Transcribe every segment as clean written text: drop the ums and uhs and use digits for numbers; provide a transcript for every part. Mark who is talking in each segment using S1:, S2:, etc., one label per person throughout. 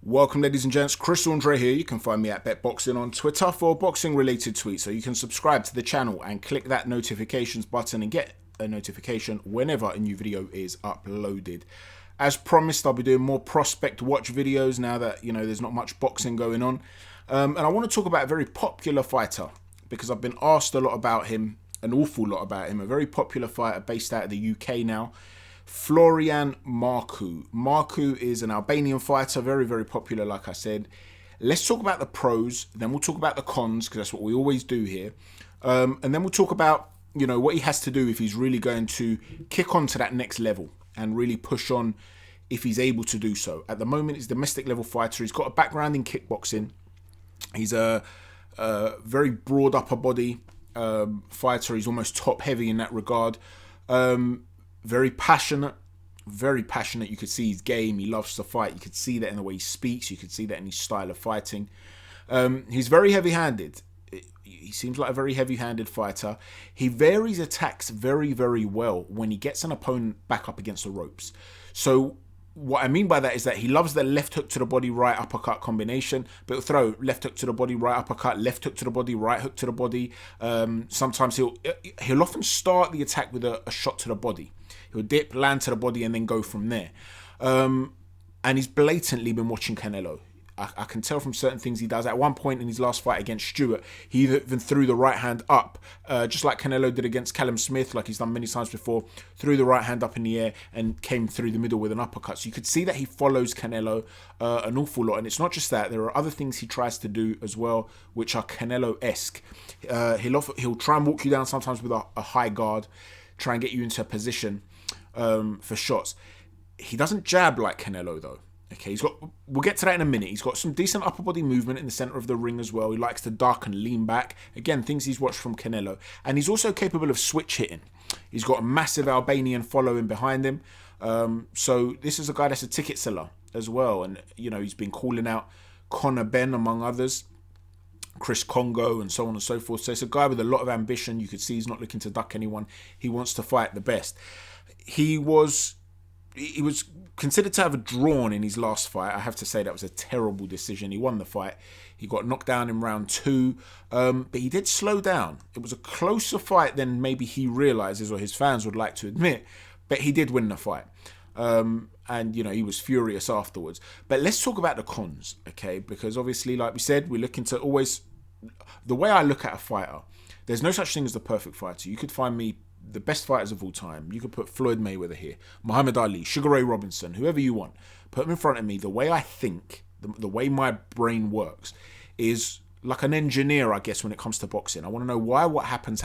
S1: Welcome, ladies and gents. Chris Andre here. You can find me at BetBoxing on Twitter for boxing related tweets. So you can subscribe to the channel and click that notifications button and get a notification whenever a new video is uploaded. As promised, I'll be doing more prospect watch videos now that, there's not much boxing going on. And I want to talk about a very popular fighter because I've been asked a lot about him, an awful lot about him. A very popular fighter based out of the UK now. Florian Marku. Marku is an Albanian fighter, very, very popular, like I said. Let's talk about the pros, then we'll talk about the cons, because that's what we always do here. And then we'll talk about, what he has to do if he's really going to kick on to that next level and really push on if he's able to do so. At the moment, he's a domestic level fighter. He's got a background in kickboxing. He's a very broad upper body fighter. He's almost top heavy in that regard. Very passionate. You could see his game. He loves to fight. You could see that in the way he speaks. You could see that in his style of fighting. He's very heavy-handed. He seems like a very heavy-handed fighter. He varies attacks very, very well when he gets an opponent back up against the ropes. So what I mean by that is that he loves the left hook to the body, right uppercut combination, but he'll throw left hook to the body, right uppercut, left hook to the body, right hook to the body. Sometimes he'll often start the attack with a shot to the body. He'll dip, land to the body, and then go from there. And he's blatantly been watching Canelo. I can tell from certain things he does. At one point in his last fight against Stewart, he even threw the right hand up, just like Canelo did against Callum Smith, like he's done many times before, threw the right hand up in the air and came through the middle with an uppercut. So you could see that he follows Canelo an awful lot. And it's not just that. There are other things he tries to do as well, which are Canelo-esque. He'll try and walk you down sometimes with a high guard, try and get you into a position for shots. He doesn't jab like Canelo, though. Okay, we'll get to that in a minute. He's got some decent upper body movement in the center of the ring as well. He likes to duck and lean back. Again, things he's watched from Canelo. And he's also capable of switch hitting. He's got a massive Albanian following behind him. So this is a guy that's a ticket seller as well. And, he's been calling out Conor Benn, among others, Chris Congo, and so on and so forth. So it's a guy with a lot of ambition. You could see he's not looking to duck anyone. He wants to fight the best. He was considered to have drawn in his last fight. I have to say that was a terrible decision. He won the fight. He got knocked down in round 2, but he did slow down. It was a closer fight than maybe he realizes or his fans would like to admit, but he did win the fight. And, he was furious afterwards. But let's talk about the cons, okay? Because obviously, like we said, we're looking to always... The way I look at a fighter, there's no such thing as the perfect fighter. You could find me the best fighters of all time. You could put Floyd Mayweather here, Muhammad Ali, Sugar Ray Robinson, whoever you want. Put them in front of me. The way I think, the way my brain works is like an engineer, I guess, when it comes to boxing. I want to know why what happens.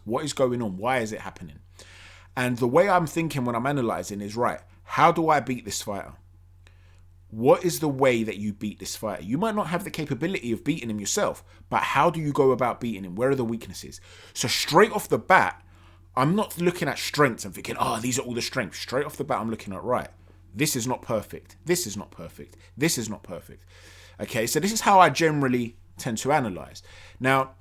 S1: What is going on? Why is it happening? And the way I'm thinking when I'm analysing is, right, how do I beat this fighter? What is the way that you beat this fighter? You might not have the capability of beating him yourself, but how do you go about beating him? Where are the weaknesses? So straight off the bat, I'm not looking at strengths and thinking, these are all the strengths. Straight off the bat, I'm looking at, right, this is not perfect. This is not perfect. This is not perfect. Okay, so this is how I generally tend to analyse. Now,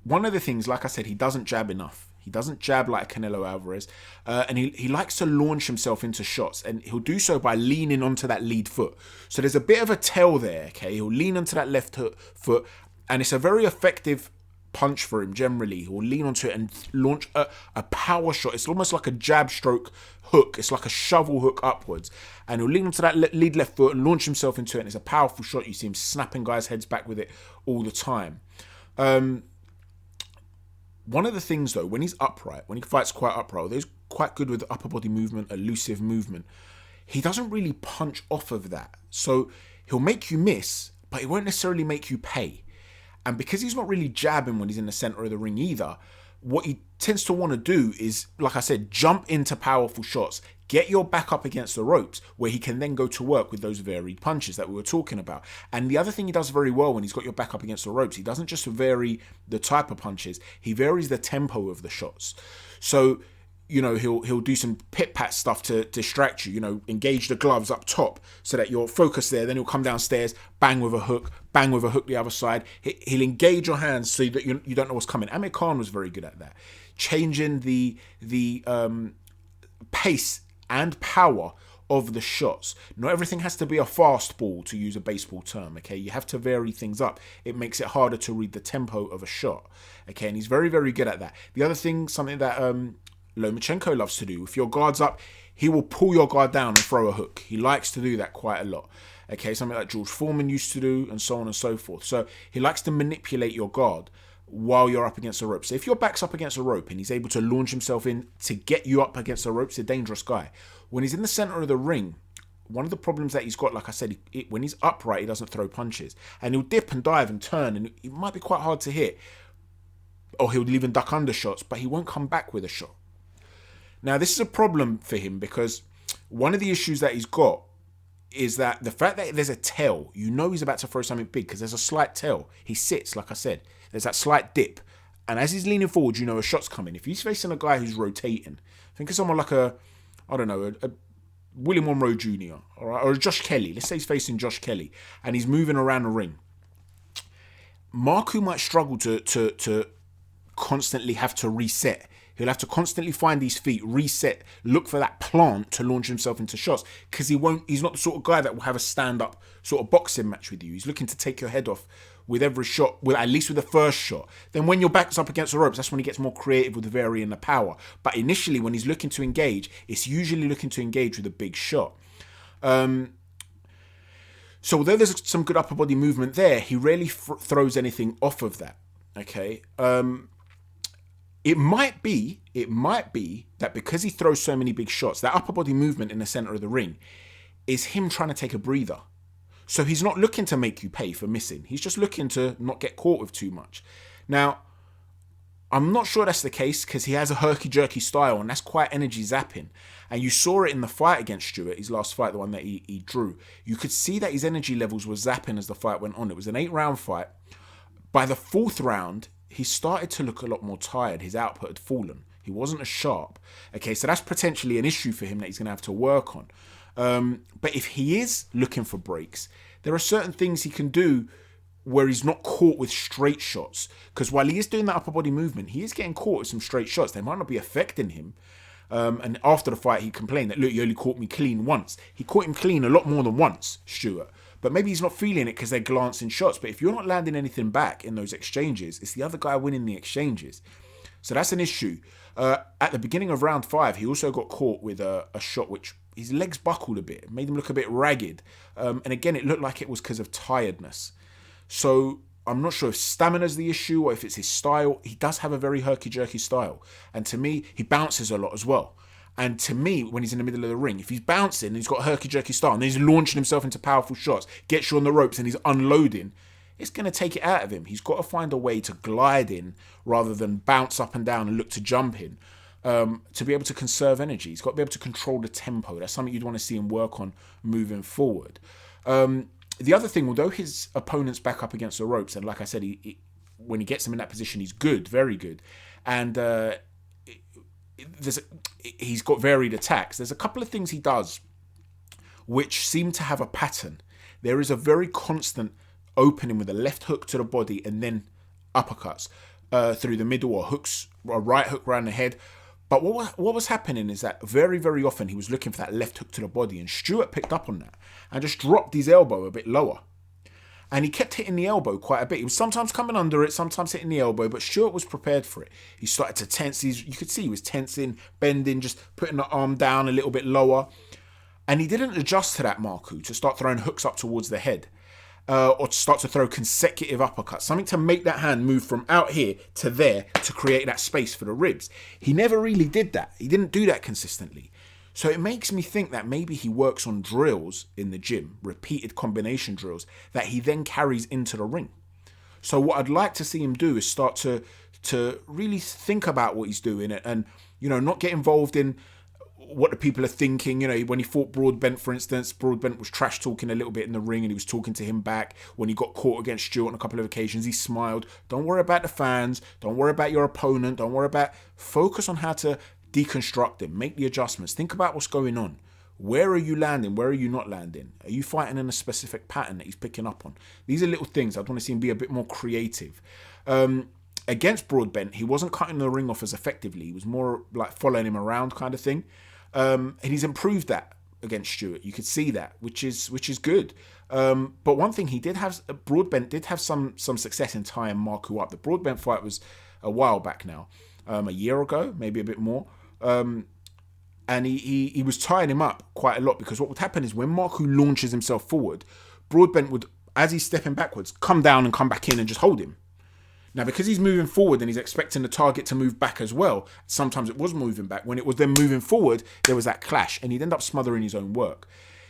S1: one of the things, like I said, he doesn't jab enough. He doesn't jab like Canelo Alvarez. And he likes to launch himself into shots. And he'll do so by leaning onto that lead foot. So there's a bit of a tell there, okay? He'll lean onto that left foot. And it's a very effective punch for him generally. He'll lean onto it and launch a power shot. It's almost like a jab stroke hook. It's like a shovel hook upwards. And he'll lean onto that lead left foot and launch himself into it. And it's a powerful shot. You see him snapping guys' heads back with it all the time. One of the things, though, when he's upright, when he fights quite upright, he's quite good with upper body movement, elusive movement. He doesn't really punch off of that. So he'll make you miss, but he won't necessarily make you pay. And because he's not really jabbing when he's in the center of the ring either, what he tends to want to do is, like I said, jump into powerful shots, get your back up against the ropes, where he can then go to work with those varied punches that we were talking about. And the other thing he does very well when he's got your back up against the ropes, he doesn't just vary the type of punches, he varies the tempo of the shots. So, he'll do some pit-pat stuff to distract you, engage the gloves up top so that you're focused there. Then he'll come downstairs, bang with a hook the other side. He'll engage your hands so that you don't know what's coming. Amir Khan was very good at that. Changing the pace and power of the shots. Not everything has to be a fastball, to use a baseball term, okay? You have to vary things up. It makes it harder to read the tempo of a shot, okay? And he's very, very good at that. The other thing, something that Lomachenko loves to do, if your guard's up, he will pull your guard down and throw a hook. He likes to do that quite a lot, okay? Something like George Foreman used to do, and so on and so forth. So he likes to manipulate your guard while you're up against the rope. So if your back's up against a rope and he's able to launch himself in to get you up against the rope, he's a dangerous guy. When he's in the center of the ring, one of the problems that he's got, like I said, when he's upright, he doesn't throw punches. And he'll dip and dive and turn, and it might be quite hard to hit. Or he'll even duck under shots, but he won't come back with a shot. Now, this is a problem for him because one of the issues that he's got is that the fact that there's a tell, you know he's about to throw something big because there's a slight tell. He sits, like I said. There's that slight dip. And as he's leaning forward, you know a shot's coming. If he's facing a guy who's rotating, think of someone like a William Monroe Jr. or a Josh Kelly. Let's say he's facing Josh Kelly and he's moving around the ring. Marku might struggle to constantly have to reset. He'll have to constantly find his feet, reset, look for that plant to launch himself into shots because he's not the sort of guy that will have a stand-up sort of boxing match with you. He's looking to take your head off with every shot, at least with the first shot. Then when your back's up against the ropes, that's when he gets more creative with varying the power. But initially, when he's looking to engage, it's usually looking to engage with a big shot. So although there's some good upper body movement there, he rarely throws anything off of that. Okay. It might be that because he throws so many big shots, that upper body movement in the center of the ring is him trying to take a breather. So he's not looking to make you pay for missing. He's just looking to not get caught with too much. Now, I'm not sure that's the case because he has a herky-jerky style and that's quite energy zapping. And you saw it in the fight against Stewart, his last fight, the one that he drew. You could see that his energy levels were zapping as the fight went on. It was an 8-round fight. By the 4th round, he started to look a lot more tired. His output had fallen. He wasn't as sharp. Okay, so that's potentially an issue for him that he's going to have to work on. But if he is looking for breaks, there are certain things he can do where he's not caught with straight shots. Because while he is doing that upper body movement, he is getting caught with some straight shots. They might not be affecting him. And after the fight, he complained that, look, you only caught me clean once. He caught him clean a lot more than once, Stewart. But maybe he's not feeling it because they're glancing shots. But if you're not landing anything back in those exchanges, it's the other guy winning the exchanges. So that's an issue. At the beginning of round 5, he also got caught with a shot which his legs buckled a bit. It made him look a bit ragged. And again, it looked like it was because of tiredness. So I'm not sure if stamina's the issue or if it's his style. He does have a very herky-jerky style. And to me, he bounces a lot as well. And to me, when he's in the middle of the ring, if he's bouncing and he's got a herky-jerky style and he's launching himself into powerful shots, gets you on the ropes and he's unloading, it's going to take it out of him. He's got to find a way to glide in rather than bounce up and down and look to jump in to be able to conserve energy. He's got to be able to control the tempo. That's something you'd want to see him work on moving forward. The other thing, although his opponent's back up against the ropes, and like I said, when he gets him in that position, he's good, very good. And he's got varied attacks. There's a couple of things he does which seem to have a pattern. There is a very constant opening with a left hook to the body and then uppercuts through the middle or hooks, or a right hook around the head. But what was happening is that very, very often he was looking for that left hook to the body, and Stewart picked up on that and just dropped his elbow a bit lower. And he kept hitting the elbow quite a bit. He was sometimes coming under it, sometimes hitting the elbow, but Stewart was prepared for it. He started to tense. You could see he was tensing, bending, just putting the arm down a little bit lower. And he didn't adjust to that, Marku, to start throwing hooks up towards the head. Or to start to throw consecutive uppercuts. Something to make that hand move from out here to there to create that space for the ribs. He never really did that. He didn't do that consistently. So it makes me think that maybe he works on drills in the gym, repeated combination drills, that he then carries into the ring. So what I'd like to see him do is start to really think about what he's doing and, not get involved in what the people are thinking. When he fought Broadbent, for instance, Broadbent was trash talking a little bit in the ring and he was talking to him back. When he got caught against Stewart on a couple of occasions, he smiled. Don't worry about the fans. Don't worry about your opponent. Don't worry about... Focus on how to deconstruct him. Make the adjustments. Think about what's going on. Where are you landing? Where are you not landing? Are you fighting in a specific pattern that he's picking up on? These are little things. I'd want to see him be a bit more creative. Against Broadbent, he wasn't cutting the ring off as effectively. He was more like following him around kind of thing. And he's improved that. against Stewart. You could see that, which is good. But one thing he did have, Broadbent did have some success in tying Marku up. The Broadbent fight was a while back now, a year ago, maybe a bit more. And he was tying him up quite a lot, because what would happen is when Marku launches himself forward, Broadbent would, as he's stepping backwards, come down and come back in and just hold him. Now, because he's moving forward and he's expecting the target to move back as well, sometimes it was moving back. When it was then moving forward, there was that clash, and he'd end up smothering his own work.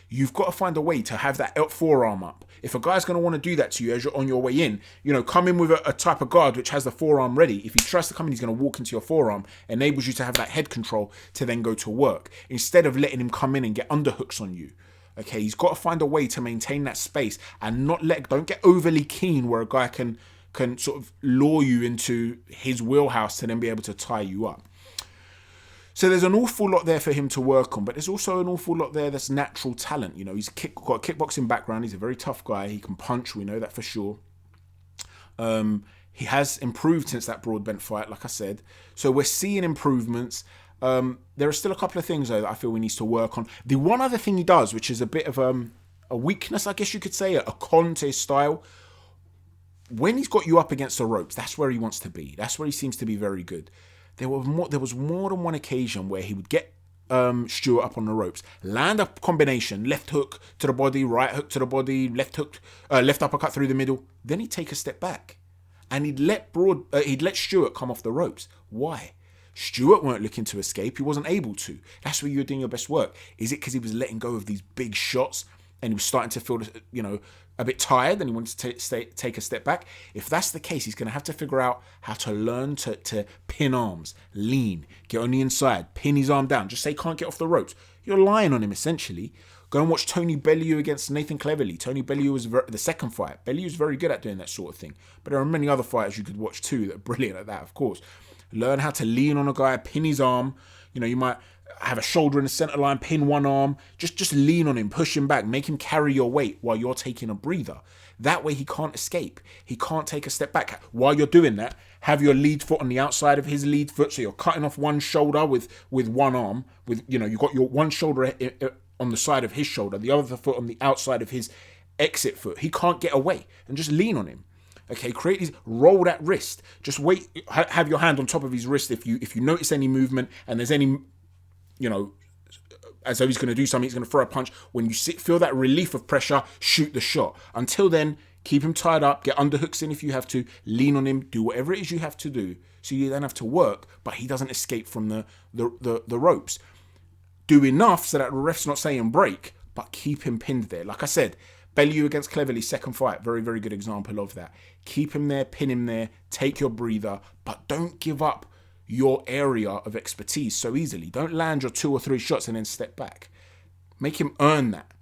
S1: You've got to find a way to have that forearm up. If a guy's going to want to do that to you as you're on your way in, come in with a type of guard which has the forearm ready. If he tries to come in, he's going to walk into your forearm, enables you to have that head control to then go to work, instead of letting him come in and get underhooks on you. Okay, he's got to find a way to maintain that space and don't get overly keen where a guy can sort of lure you into his wheelhouse to then be able to tie you up. So there's an awful lot there for him to work on, but there's also an awful lot there that's natural talent. He's got a kickboxing background. He's a very tough guy. He can punch. We know that for sure. He has improved since that Broadbent fight, like I said. So we're seeing improvements. There are still a couple of things, though, that I feel he needs to work on. The one other thing he does, which is a bit of a weakness, I guess you could say, a con to his style, when he's got you up against the ropes, that's where he wants to be. That's where he seems to be very good. There was more than one occasion where he would get Stewart up on the ropes, land a combination, left hook to the body, right hook to the body, left uppercut through the middle. Then he'd take a step back, and he'd let Stewart come off the ropes. Why? Stewart weren't looking to escape. He wasn't able to. That's where you're doing your best work. Is it because he was letting go of these big shots and he was starting to feel, a bit tired and he wanted to take a step back? If that's the case, he's going to have to figure out how to learn to pin arms, lean, get on the inside, pin his arm down. Just say he can't get off the ropes. You're lying on him, essentially. Go and watch Tony Bellew against Nathan Cleverly. Tony Bellew was the second fight. Bellew was very good at doing that sort of thing. But there are many other fighters you could watch too that are brilliant at that, of course. Learn how to lean on a guy, pin his arm. You might have a shoulder in the center line, pin one arm. Just lean on him, push him back, make him carry your weight while you're taking a breather. That way he can't escape. He can't take a step back. While you're doing that, have your lead foot on the outside of his lead foot, so you're cutting off one shoulder with one arm. You've got your one shoulder on the side of his shoulder, the other foot on the outside of his exit foot. He can't get away, and just lean on him. Okay, roll that wrist. Just wait. Have your hand on top of his wrist if you notice any movement and there's any, as though he's going to do something, he's going to throw a punch. When you feel that relief of pressure, shoot the shot. Until then, keep him tied up, get underhooks in if you have to, lean on him, do whatever it is you have to do so you don't have to work, but he doesn't escape from the ropes. Do enough so that the ref's not saying break, but keep him pinned there. Like I said, Bellew against Cleverly, second fight, very, very good example of that. Keep him there, pin him there, take your breather, but don't give up your area of expertise so easily. Don't land your 2 or 3 shots and then step back. Make him earn that.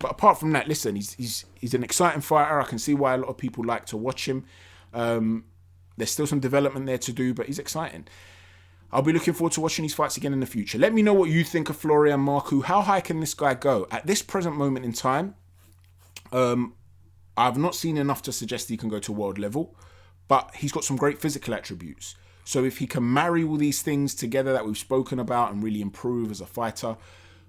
S1: But apart from that, listen, he's an exciting fighter. I can see why a lot of people like to watch him. There's still some development there to do, but he's exciting. I'll be looking forward to watching these fights again in the future. Let me know what you think of Florian Marku. How high can this guy go? At this present moment in time, I've not seen enough to suggest he can go to world level, but he's got some great physical attributes. So if he can marry all these things together that we've spoken about and really improve as a fighter,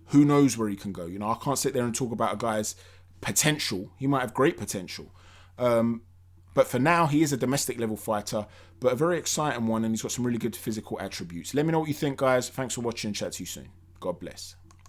S1: who knows where he can go? I can't sit there and talk about a guy's potential. He might have great potential. But for now, he is a domestic level fighter, but a very exciting one, and he's got some really good physical attributes. Let me know what you think, guys. Thanks for watching. Chat to you soon. God bless.